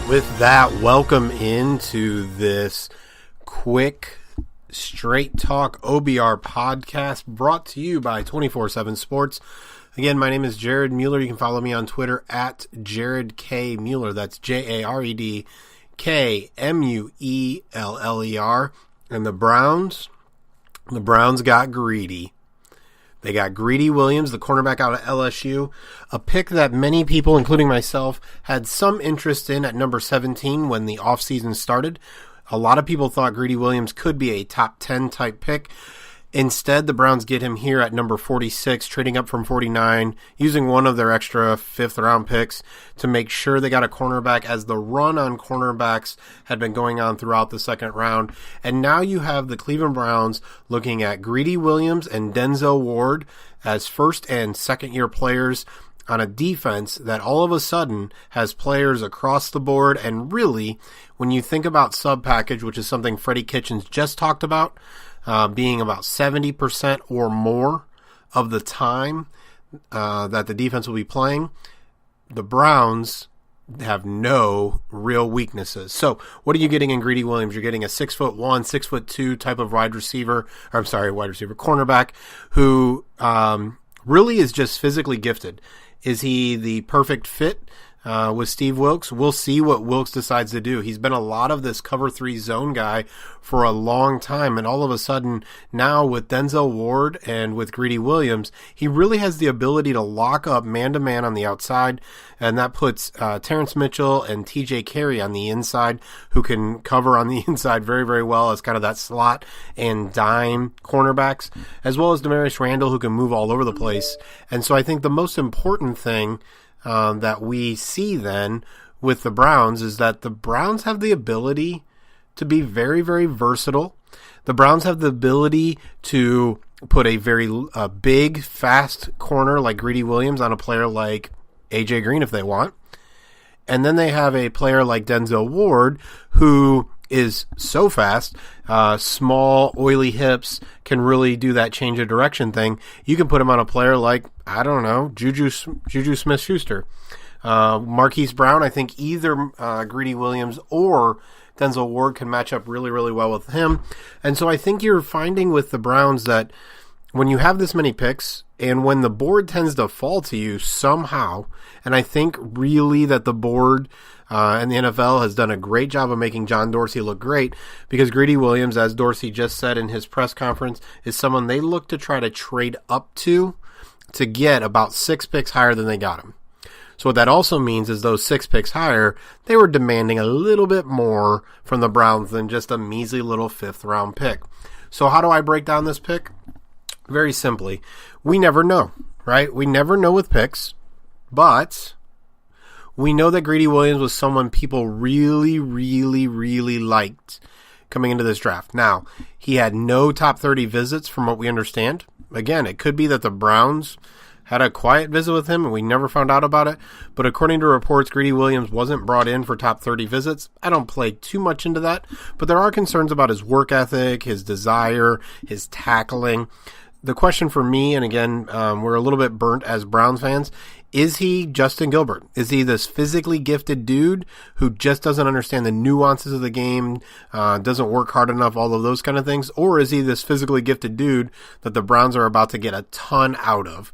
With that, welcome into this quick Straight Talk OBR podcast brought to you by 24/7 Sports. Again, my name is Jared Mueller. You can follow me on Twitter at Jared K. Mueller. That's JaredKMueller. And the Browns got greedy. They got Greedy Williams, the cornerback out of LSU, a pick that many people, including myself, had some interest in at number 17 when the offseason started. A lot of people thought Greedy Williams could be a top 10 type pick. Instead, the Browns get him here at number 46, trading up from 49, using one of their extra fifth-round picks to make sure they got a cornerback as the run on cornerbacks had been going on throughout the second round. And now you have the Cleveland Browns looking at Greedy Williams and Denzel Ward as first- and second-year players on a defense that all of a sudden has players across the board. And really, when you think about sub-package, which is something Freddie Kitchens just talked about, being about 70% or more of the time that the defense will be playing, the Browns have no real weaknesses. So what are you getting in Greedy Williams? You're getting a 6'1", 6'2" type of cornerback who really is just physically gifted. Is he the perfect fit with Steve Wilks? We'll see what Wilks decides to do. He's been a lot of this cover 3 zone guy for a long time, and all of a sudden now with Denzel Ward and with Greedy Williams, he really has the ability to lock up man-to-man on the outside, and that puts Terrence Mitchell and TJ Carey on the inside, who can cover on the inside very, very well as kind of that slot and dime cornerbacks, as well as Demarius Randall, who can move all over the place. And so I think the most important thing that we see then with the Browns is that the Browns have the ability to be very, very versatile. The Browns have the ability to put a very big, fast corner like Greedy Williams on a player like A.J. Green if they want. And then they have a player like Denzel Ward who is so fast, small, oily hips, can really do that change of direction thing. You can put him on a player like, I don't know, Juju Smith-Schuster. Marquise Brown, I think either Greedy Williams or Denzel Ward can match up really, really well with him. And so I think you're finding with the Browns that when you have this many picks and when the board tends to fall to you somehow, and I think really that the board and the NFL has done a great job of making John Dorsey look great, because Greedy Williams, as Dorsey just said in his press conference, is someone they look to try to trade up to get about 6 picks higher than they got him. So what that also means is those 6 picks higher, they were demanding a little bit more from the Browns than just a measly little 5th-round pick. So how do I break down this pick? Very simply, we never know, right? We never know with picks, but we know that Greedy Williams was someone people really, really, really liked coming into this draft. Now, he had no top 30 visits from what we understand. Again, it could be that the Browns had a quiet visit with him and we never found out about it. But according to reports, Greedy Williams wasn't brought in for top 30 visits. I don't play too much into that, but there are concerns about his work ethic, his desire, his tackling. The question for me, and again, we're a little bit burnt as Browns fans, is he Justin Gilbert? Is he this physically gifted dude who just doesn't understand the nuances of the game, doesn't work hard enough, all of those kind of things? Or is he this physically gifted dude that the Browns are about to get a ton out of?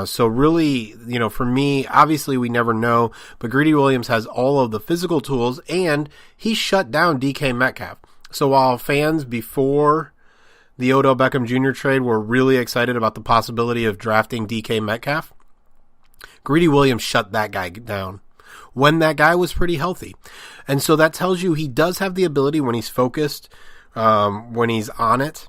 So really, for me, obviously we never know, but Greedy Williams has all of the physical tools, and he shut down DK Metcalf. So while fans before the Odell Beckham Jr. trade were really excited about the possibility of drafting DK Metcalf, Greedy Williams shut that guy down when that guy was pretty healthy. And so that tells you he does have the ability when he's focused, when he's on it.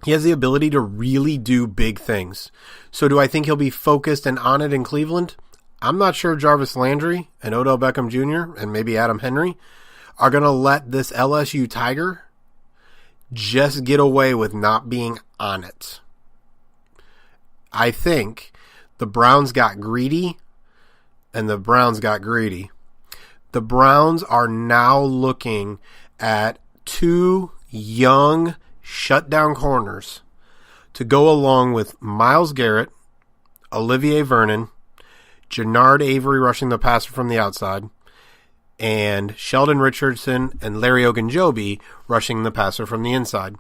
He has the ability to really do big things. So do I think he'll be focused and on it in Cleveland? I'm not sure Jarvis Landry and Odell Beckham Jr. and maybe Adam Henry are going to let this LSU Tiger just get away with not being on it. I think the Browns got greedy, and the Browns got greedy. The Browns are now looking at 2 young shutdown corners to go along with Myles Garrett, Olivier Vernon, Jannard Avery rushing the passer from the outside, and Sheldon Richardson and Larry Ogunjobi rushing the passer from the inside.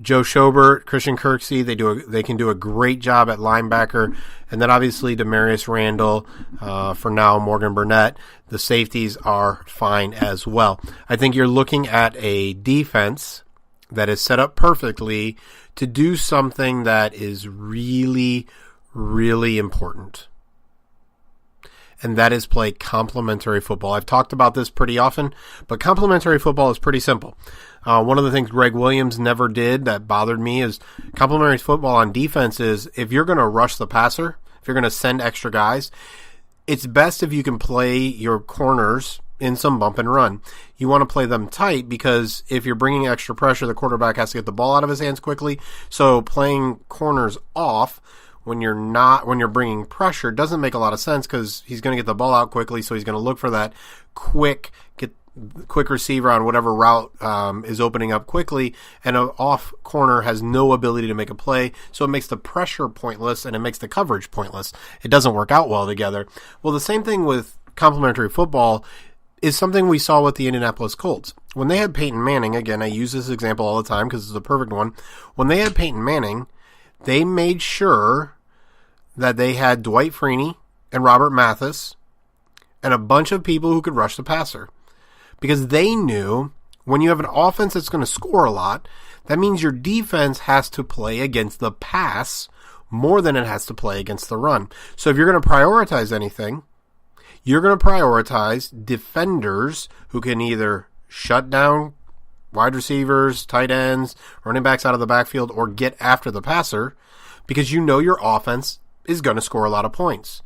Joe Schobert, Christian Kirksey, they can do a great job at linebacker. And then obviously Demarius Randall, for now Morgan Burnett. The safeties are fine as well. I think you're looking at a defense that is set up perfectly to do something that is really, really important. And that is play complementary football. I've talked about this pretty often, but complementary football is pretty simple. One of the things Greg Williams never did that bothered me is complementary football on defense is if you're going to rush the passer, if you're going to send extra guys, it's best if you can play your corners in some bump and run. You want to play them tight because if you're bringing extra pressure, the quarterback has to get the ball out of his hands quickly. So playing corners off when you're bringing pressure doesn't make a lot of sense because he's going to get the ball out quickly. So he's going to look for that quick receiver on whatever route is opening up quickly, and an off corner has no ability to make a play, so it makes the pressure pointless and it makes the coverage pointless. It doesn't work out well together. Well, the same thing with complementary football is something we saw with the Indianapolis Colts. When they had Peyton Manning, again, I use this example all the time because it's the perfect one. When they had Peyton Manning, they made sure that they had Dwight Freeney and Robert Mathis and a bunch of people who could rush the passer. Because they knew when you have an offense that's going to score a lot, that means your defense has to play against the pass more than it has to play against the run. So if you're going to prioritize anything, you're going to prioritize defenders who can either shut down wide receivers, tight ends, running backs out of the backfield, or get after the passer because you know your offense is going to score a lot of points.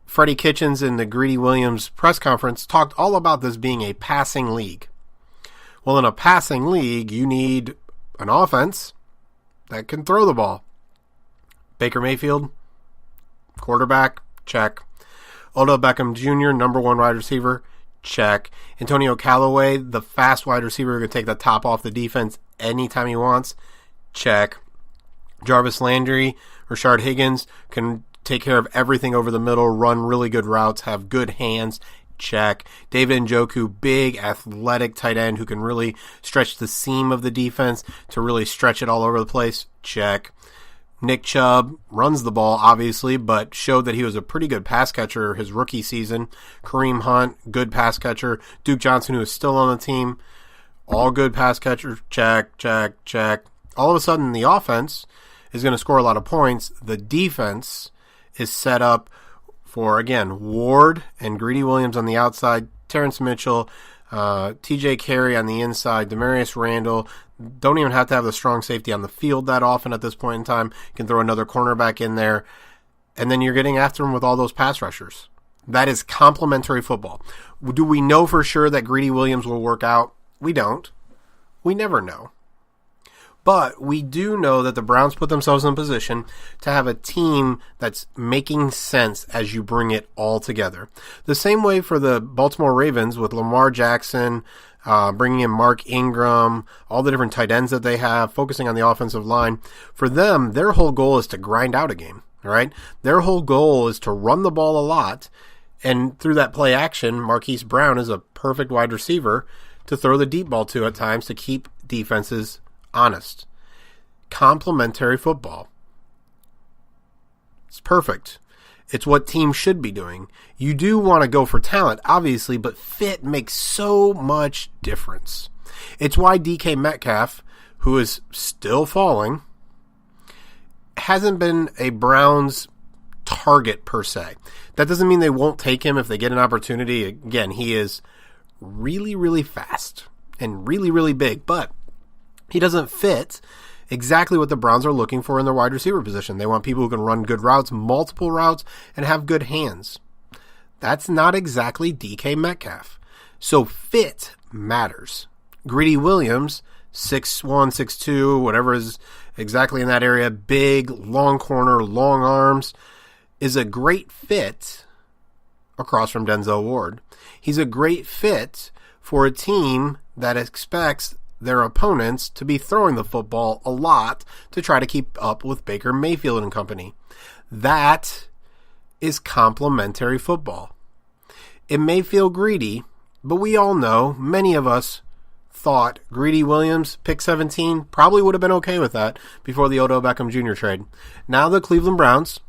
Freddie Kitchens in the Greedy Williams press conference talked all about this being a passing league. Well, in a passing league, you need an offense that can throw the ball. Baker Mayfield, quarterback, check. Odell Beckham Jr., number one wide receiver, check. Antonio Callaway, the fast wide receiver who can take the top off the defense anytime he wants, check. Jarvis Landry, Rashard Higgins can take care of everything over the middle, run really good routes, have good hands, check. David Njoku, big athletic tight end who can really stretch the seam of the defense to really stretch it all over the place, check. Nick Chubb runs the ball, obviously, but showed that he was a pretty good pass catcher his rookie season. Kareem Hunt, good pass catcher. Duke Johnson, who is still on the team, all good pass catchers, check, check, check. All of a sudden, the offense is going to score a lot of points. The defense is set up for, again, Ward and Greedy Williams on the outside, Terrence Mitchell, TJ Carey on the inside, Demarius Randall. Don't even have to have the strong safety on the field that often at this point in time. You can throw another cornerback in there, and then you're getting after them with all those pass rushers. That is complementary football. Do we know for sure that Greedy Williams will work out? We don't. We never know. But we do know that the Browns put themselves in a position to have a team that's making sense as you bring it all together. The same way for the Baltimore Ravens with Lamar Jackson, bringing in Mark Ingram, all the different tight ends that they have, focusing on the offensive line. For them, their whole goal is to grind out a game, right? Their whole goal is to run the ball a lot, and through that play action, Marquise Brown is a perfect wide receiver to throw the deep ball to at times to keep defenses honest. Complementary football. It's perfect. It's what teams should be doing. You do want to go for talent, obviously, but fit makes so much difference. It's why DK Metcalf, who is still falling, hasn't been a Browns target per se. That doesn't mean they won't take him if they get an opportunity. Again, he is really, really fast and really, really big, but he doesn't fit exactly what the Browns are looking for in their wide receiver position. They want people who can run good routes, multiple routes, and have good hands. That's not exactly DK Metcalf. So fit matters. Greedy Williams, 6'1", 6'2", whatever is exactly in that area, big, long corner, long arms, is a great fit across from Denzel Ward. He's a great fit for a team that expects their opponents to be throwing the football a lot to try to keep up with Baker Mayfield and company. That is complementary football. It may feel greedy, But we all know, many of us thought Greedy Williams, pick 17, probably would have been okay with that before the Odell Beckham Jr. trade. Now the Cleveland Browns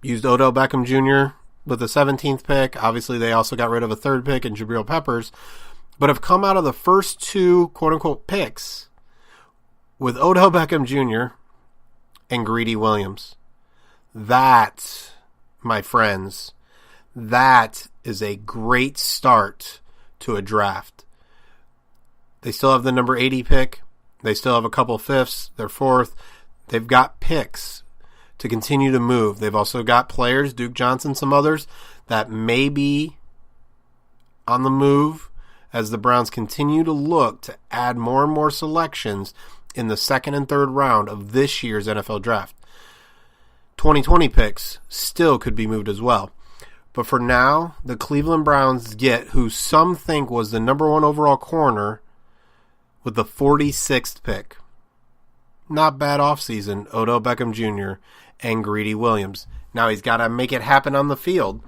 used Odell Beckham Jr. with the 17th pick. Obviously, they also got rid of a third pick in Jabril Peppers, but have come out of the first two quote-unquote picks with Odell Beckham Jr. and Greedy Williams. That, my friends, that is a great start to a draft. They still have the number 80 pick. They still have a couple fifths. They're fourth. They've got picks to continue to move. They've also got players, Duke Johnson, some others, that may be on the move as the Browns continue to look to add more and more selections in the second and third round of this year's NFL draft. 2020 picks still could be moved as well. But for now, the Cleveland Browns get who some think was the number one overall corner with the 46th pick. Not bad offseason, Odell Beckham Jr. and Greedy Williams. Now he's got to make it happen on the field.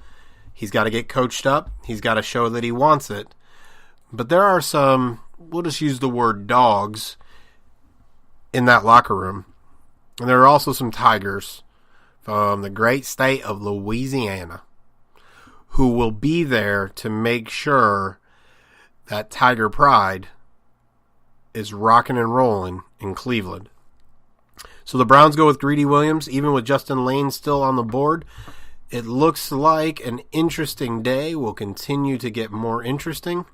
He's got to get coached up. He's got to show that he wants it. But there are some, we'll just use the word dogs, in that locker room. And there are also some tigers from the great state of Louisiana who will be there to make sure that Tiger Pride is rocking and rolling in Cleveland. So the Browns go with Greedy Williams, even with Justin Lane still on the board. It looks like an interesting day will continue to get more interesting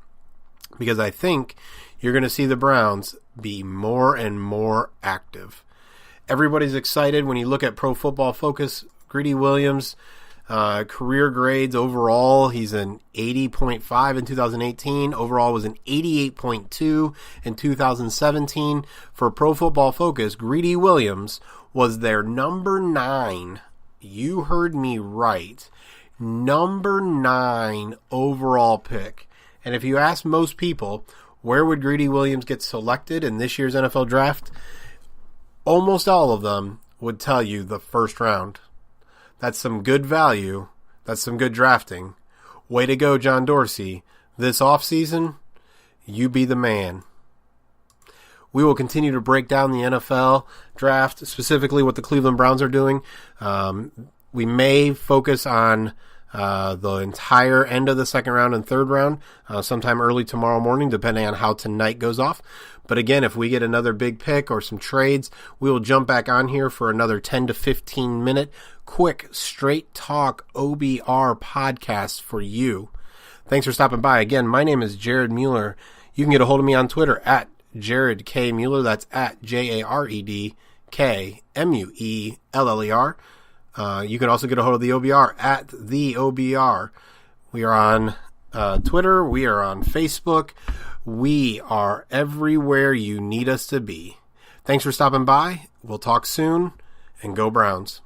because I think you're going to see the Browns be more and more active. Everybody's excited when you look at Pro Football Focus. Greedy Williams, career grades overall, he's an 80.5 in 2018. Overall was an 88.2 in 2017. For Pro Football Focus, Greedy Williams was their number 9. You heard me right. Number 9 overall pick. And if you ask most people, where would Greedy Williams get selected in this year's NFL draft? Almost all of them would tell you the first round. That's some good value. That's some good drafting. Way to go, John Dorsey. This offseason, you be the man. We will continue to break down the NFL draft, specifically what the Cleveland Browns are doing. We may focus on the entire end of the second round and third round sometime early tomorrow morning, depending on how tonight goes off. But again, if we get another big pick or some trades, we will jump back on here for another 10 to 15 minute quick Straight Talk OBR podcast for you. Thanks for stopping by. Again, my name is Jared Mueller. You can get a hold of me on Twitter at Jared K. Mueller. That's at JaredKMueller. You can also get a hold of the OBR at the OBR. We are on Twitter. We are on Facebook. We are everywhere you need us to be. Thanks for stopping by. We'll talk soon, and go Browns.